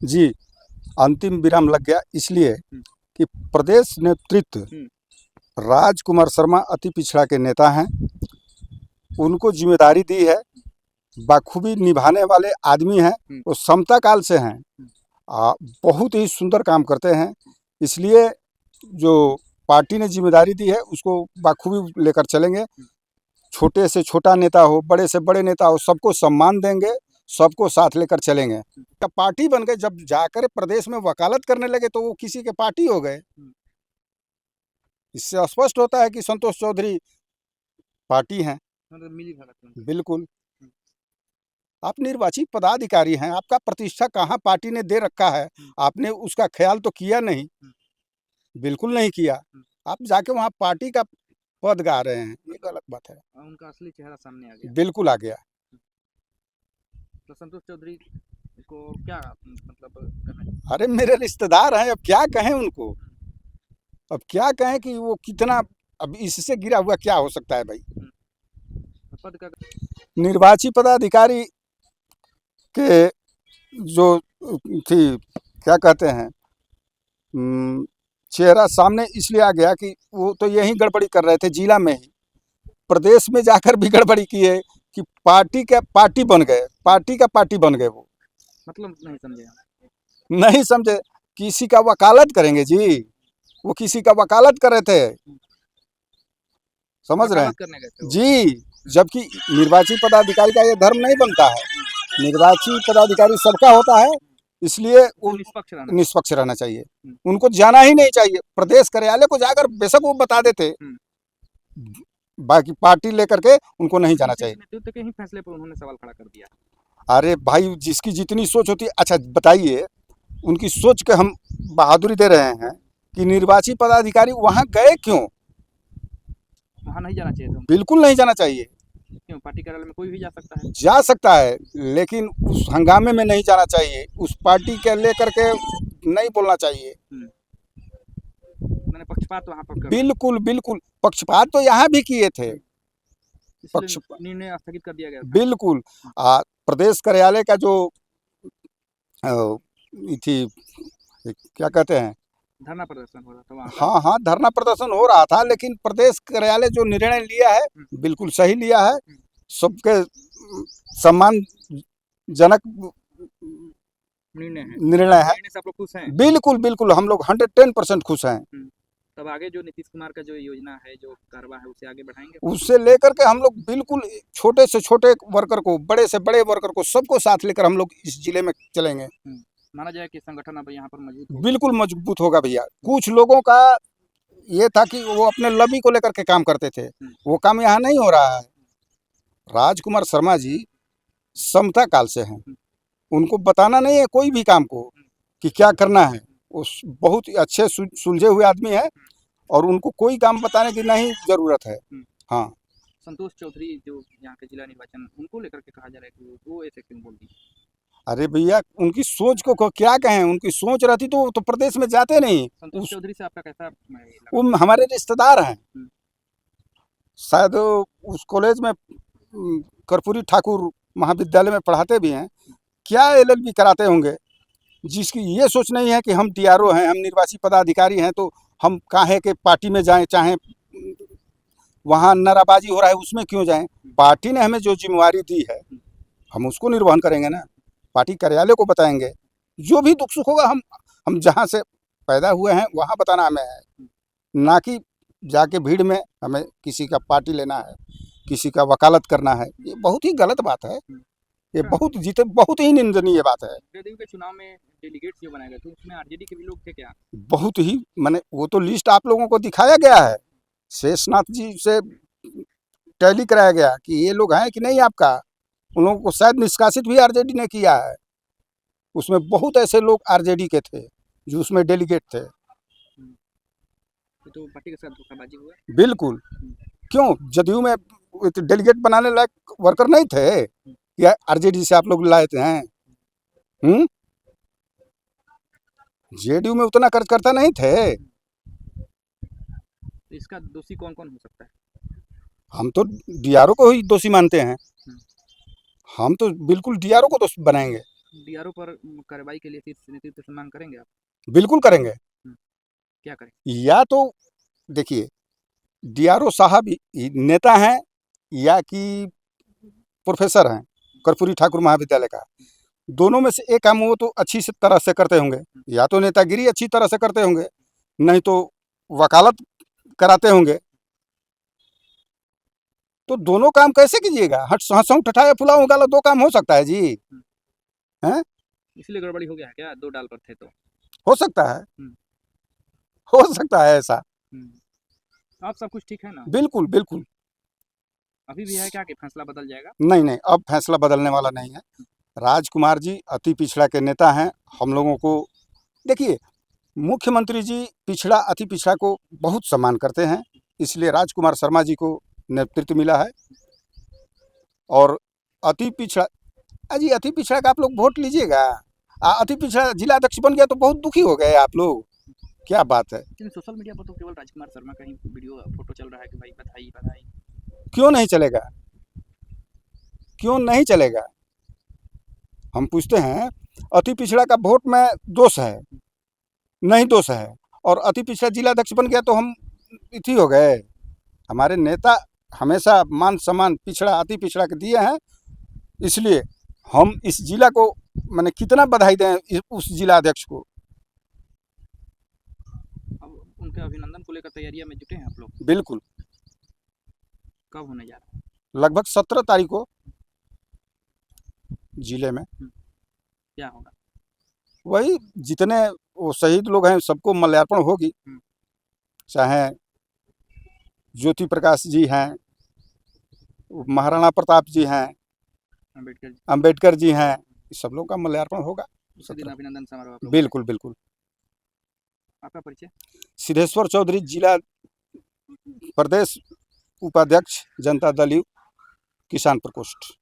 जी, अंतिम विराम लग गया इसलिए हुँ। कि प्रदेश नेतृत्व हुँ। राजकुमार शर्मा अति पिछड़ा के नेता हैं। उनको ज़िम्मेदारी दी है, बाखूबी निभाने वाले आदमी हैं, हुँ। वो समता काल से हैं। हुँ। बहुत ही सुंदर काम करते हैं, इसलिए जो पार्टी ने ज़िम्मेदारी दी है उसको बाखूबी लेकर चलेंगे। हुँ। छोटे से छोटा नेता हो, बड़े से बड़े नेता हो, सबको सम्मान देंगे, सबको साथ लेकर चलेंगे। हुँ। जब पार्टी बन गए, जब जाकर प्रदेश में वकालत करने लगे तो वो किसी के पार्टी हो गए। हुँ। इससे स्पष्ट होता है कि संतोष चौधरी पार्टी हैं। मतलब मिली भगत है उनकी। बिल्कुल। हुँ। आप निर्वाचित पदाधिकारी हैं, आपका प्रतिष्ठा कहाँ पार्टी ने दे रखा है, हुँ। आपने उसका ख्याल तो किया नहीं। हुँ। बिल्कुल नहीं किया। हुँ। आप जाके वहाँ पार्टी का पद गा रहे हैं, ये गलत बात है। उनका असली चेहरा सामने आ गया। बिल्कुल आ गया। तो संतोष चौधरी को क्या मतलब करना चाहिए? अरे मेरे रिश्तेदार हैं, अब क्या कहें उनको? अब क्या कहें कि वो कितना, अब इससे गिरा हुआ क्या हो सकता है भाई? हुँ। तो पद का निर्वाची पदाधिकारी के जो थी, क्या कहते हैं, चेहरा सामने इसलिए आ गया कि वो तो यही गड़बड़ी कर रहे थे जिला में ही। प्रदेश में जाकर भी गड़बड़ी किए कि पार्टी का पार्टी बन गए, पार्टी का पार्टी बन गए वो। मतलब नहीं समझे आप? नहीं समझे, किसी का वकालत करेंगे जी, वो किसी का वकालत कर रहे थे, समझ रहे हैं? वकालत करने गए थे वो। जी, जबकि निर्वाची पदाधिकारी का ये धर्म नहीं बनता है। निर्वाची पदाधिकारी सबका होता है, इसलिए उसे वो निष्पक्ष रहना चाहिए। निष्पक्ष रहना चाहिए। हुँ। उनको जाना ही नहीं चाहिए। प्रदेश कार्यालय को जाकर बेशक वो बता देते, हुँ। बाकी पार्टी लेकर के उनको नहीं जाना किसी चाहिए। नेतृत्व के ही फैसले पर उन्होंने सवाल खड़ा कर दिया। अरे भाई, जिसकी जितनी सोच होती है, अच्छा बताइए, उनकी सोच के हम बहादुरी दे रहे हैं कि निर्वाची पदाधिकारी वहाँ गए क्यों? वहाँ नहीं जाना चाहिए था उनको। बिल्कुल नहीं जाना चाहिए। क्यों? पार्टी कार्यालय में कोई भी जा सकता है। जा सकता है, लेकिन उस हंगामे में नहीं जाना चाहिए, उस पार्टी के लेकर के नहीं बोलना चाहिए। हुँ। मैंने पक्षपात वहाँ पर कर दिया। बिल्कुल, बिल्कुल, पक्षपात तो यहाँ भी किए थे। इसलिए पक्ष निर्णय स्थगित कर दिया गया था। बिल्कुल। प्रदेश कार्यालय का जो ये थी, क्या कहते हैं, धरना प्रदर्शन हो रहा था वहाँ का। हाँ, हाँ, धरना प्रदर्शन हो रहा था, लेकिन प्रदेश कार्यालय जो निर्णय लिया है, हुँ। बिल्कुल सही लिया है। हुँ। सबके सम्मानजनक निर्णय है। निर्णय है। निर्णय से आप लोग खुश हैं? बिल्कुल, बिल्कुल, हम लोग 110% खुश हैं। हुँ। तब आगे जो नीतीश कुमार का जो योजना है, जो कारवा है, उसे आगे बढ़ाएँगे? उससे लेकर के हम लोग बिल्कुल छोटे से छोटे वर्कर को, बड़े से बड़े वर्कर को, सबको साथ लेकर हम लोग इस जिले में चलेंगे। हुँ। माना जाए कि संगठन अब यहाँ पर मजबूत होगा। बिल्कुल मजबूत होगा भैया। कुछ लोगों का ये था कि वो अपने लॉबी को लेकर के काम करते थे, हुँ। वो काम यहाँ नहीं हो रहा है। राजकुमार शर्मा जी समता काल से हैं, हुँ। उनको बताना नहीं है कोई भी काम को कि क्या करना है। वो बहुत ही अच्छे सुलझे हुए आदमी हैं और उनको कोई काम बताने की नहीं ज़रूरत है। हुँ। हाँ। संतोष चौधरी जो यहाँ के जिला निर्वाचन, उनको लेकर के कहा जा रहा है कि वो ऐसे क्यों बोल दिए? अरे भैया, उनकी सोच को क्या कहें, उनकी सोच रहती तो प्रदेश में जाते नहीं। संतोष उस चौधरी से आपका कैसा लगा? वो हमारे रिश्तेदार हैं। हुँ। शायद उस कॉलेज में कर्पूरी ठाकुर महाविद्यालय में पढ़ाते भी हैं। क्या एलएलबी कराते होंगे, जिसकी ये सोच नहीं है कि हम टीआरओ हैं, हम निर्वाची पदाधिकारी हैं, तो हम काहे के पार्टी में जाएं, चाहे वहाँ नाराबाजी हो रहा है उसमें क्यों जाएं। पार्टी ने हमें जो जिम्मेवारी दी है, हम उसको निर्वहन करेंगे ना। पार्टी कार्यालय को बताएंगे, जो भी दुख सुख होगा हम जहाँ से पैदा हुए हैं वहाँ बताना हमें है, ना कि जाके भीड़ में हमें किसी का पार्टी लेना है, किसी का वकालत करना है। ये बहुत ही गलत बात है, ये बहुत ही निंदनीय बात है। जदयू के चुनाव में डेलीगेट्स जो बनाए गए थे, उसमें आरजेडी के भी लोग थे क्या? बहुत ही, मैंने वो तो लिस्ट आप लोगों को दिखाया गया है, शेषनाथ जी से टैली कराया गया कि ये लोग हैं कि नहीं आपका। उन लोगों को शायद निष्कासित भी आरजेडी ने किया है। उसमें बहुत ऐसे लोग आरजेडी के थे जो उसमें डेलीगेट थे। तो पार्टी के साथ धोखाबाजी हुआ? बिल्कुल। क्यों, जदयू में डेलीगेट बनाने लायक वर्कर नहीं थे या आरजेडी से आप लोग लाए थे हैं? जेडीयू में उतना कार्यकर्ता नहीं थे। तो इसका दोषी कौन कौन हो सकता है? हम तो डीआरओ को ही दोषी मानते हैं। हम तो बिल्कुल डीआरओ को दोषी बनाएंगे। डीआरओ पर कार्रवाई के लिए शीर्ष नेतृत्व से मांग करेंगे आप? बिल्कुल करेंगे। क्या करें? या तो देखिए, डीआरओ साहब नेता हैं या कि प्रोफेसर हैं कर्पूरी ठाकुर महाविद्यालय का, दोनों में से एक काम वो तो अच्छी से तरह से करते होंगे। या तो नेतागिरी अच्छी तरह से करते होंगे, नहीं तो वकालत कराते होंगे। तो दोनों काम कैसे कीजिएगा? हंसऊं ठठाया फुलाऊं गाला, दो काम हो सकता है जी? हैं? इसलिए गड़बड़ी हो गया है क्या? 2 डाल पर थे तो? हो सकता है, हम्म। हो सकता है ऐसा। अब सब कुछ ठीक है ना? बिल्कुल बिल्कुल। अभी भी है क्या कि फैसला बदल जाएगा? नहीं नहीं, अब फैसला बदलने वाला नहीं है। राजकुमार जी अति पिछड़ा के नेता हैं। हम लोगों को देखिए, मुख्यमंत्री जी पिछड़ा अति पिछड़ा को बहुत सम्मान करते हैं, इसलिए राजकुमार शर्मा जी को नेतृत्व मिला है। और अति पिछड़ा, अजी अति पिछड़ा का आप लोग वोट लीजिएगा। अति पिछड़ा जिला अध्यक्ष बन गया तो बहुत दुखी हो गए आप लोग। क्या बात है? लेकिन सोशल मीडिया पर तो केवल राजकुमार शर्मा का ही वीडियो फोटो चल रहा है कि भाई बधाई बधाई। क्यों नहीं चलेगा? क्यों नहीं चलेगा? हम पूछते हैं, अति पिछड़ा का वोट में दोष है? नहीं दोष है। और अति पिछड़ा जिला अध्यक्ष बन गया तो हम इति हो गए? हमारे नेता हमेशा मान सम्मान पिछड़ा अति पिछड़ा के दिए हैं, इसलिए हम इस जिला को मैंने कितना बधाई दें उस जिला अध्यक्ष को। अब उनके अभिनंदन को लेकर तैयारियां में जुटे हैं आप लोग? बिल्कुल। कब होने जा रहा है? लगभग 17 तारीख को जिले में। क्या होगा? वही जितने वो शहीद लोग हैं सबको माल्यार्पण होगी। चाहे ज्योति प्रकाश जी हैं, महाराणा प्रताप जी हैं, अंबेडकर जी हैं, सब लोगों का माल्यार्पण होगा। उसी दिन अभिनंदन समारोह आप लोग? बिल्कुल बिल्कुल। आपका परिचय? सिद्धेश्वर चौधरी, जिला प्रदेश उपाध्यक्ष, जनता दल यू, किसान प्रकोष्ठ।